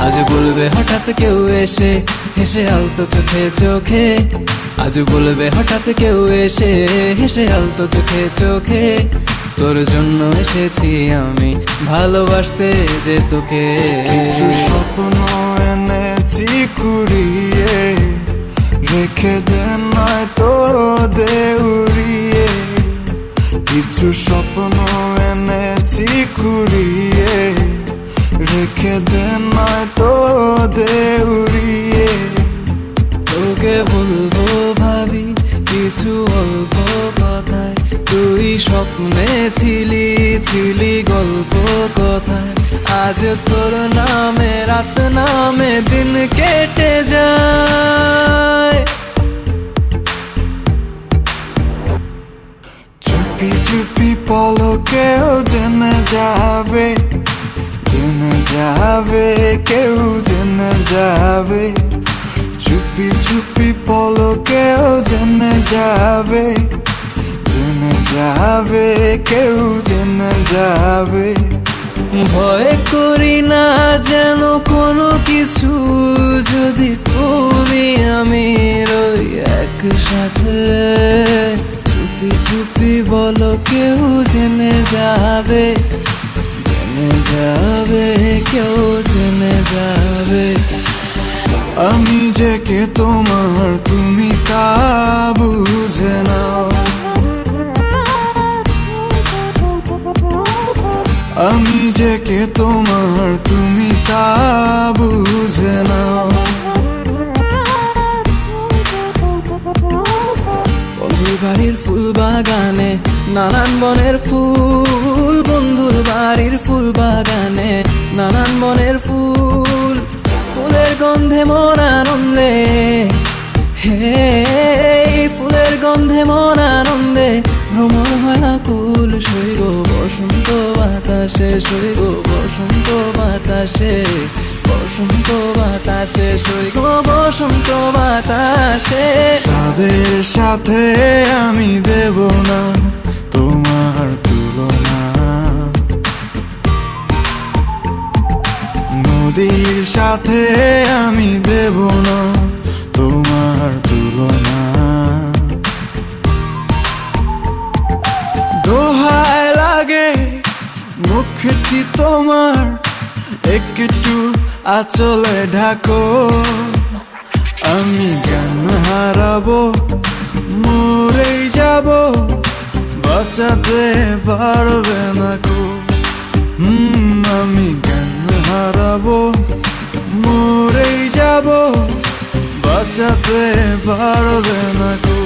আজ বলবে হঠাৎ কেউ এসে হেসে আলতো চোখে চোখে, আজ বলবে হঠাৎ কেউ এসে হেসে আলতো চোখে চোখে, তোর জন্য এসেছি আমি ভালোবাসতে যে তোকে। কিছু স্বপ্ন এনেছি কুড়িয়ে, রেখে দে নয় তো দে উড়িয়ে। কিছু স্বপ্ন এনেছি কুড়িয়ে, রেখে দে নয় তো দে উড়িয়ে। তোকে বলবো ভাবি কিছু অল্প কথায়, তুই স্বপ্নে ছিলি ছিলি গল্প কথায়। আজ তোর নামে রাত নামে দিন কেটে যায়। চুপি চুপি পলকেও জেনে যাবে, জেনে যাবে কেউ জেনে যাবে। চুপি চুপি পলকেও জেনে যাবে, জেনে যাবে কেউ জেনে যাবে। ভয় করি না যেন কোনো কিছু, যদি তুমি আমি রই একসাথে। চুপি চুপি বলো কেউ জেনে যাবে, জেনে যাবে কেউ জেনে যাবে। আমি যে কে তোমার তুমি তা বুঝে নাও, আমি যে কে তোমার তুমি তা বুঝে নাও। বন্ধুর বাড়ির ফুল বাগানে নানান বনের ফুল, বন্ধুর বাড়ির ফুল বাগানে নানান বনের ফুল। ফুলের গন্ধে মন আনন্দে, হে ফুলের গন্ধে মন আনন্দে ভ্রমণ হয় আকুল। সইগ বসন্ত বাতাসে, সইগ বসন্ত বাতাসে, বসন্ত বাতাসে, সইগ বসন্ত বাতাসে। তাদের সাথে আমি দেব না তোমার তুলনা, নদীর সাথে আমি দেব না তোমার তুলনা। দোহায় লাগে মুখটি তোমার, একটু আঁচলে ঢাকো। আমি জ্ঞান হারাবো, মরেই যাব, বাঁচাতে পারবে না কো। আমি জ্ঞান হারাবো, মরেই যাব, বাঁচাতে পারবে না কো।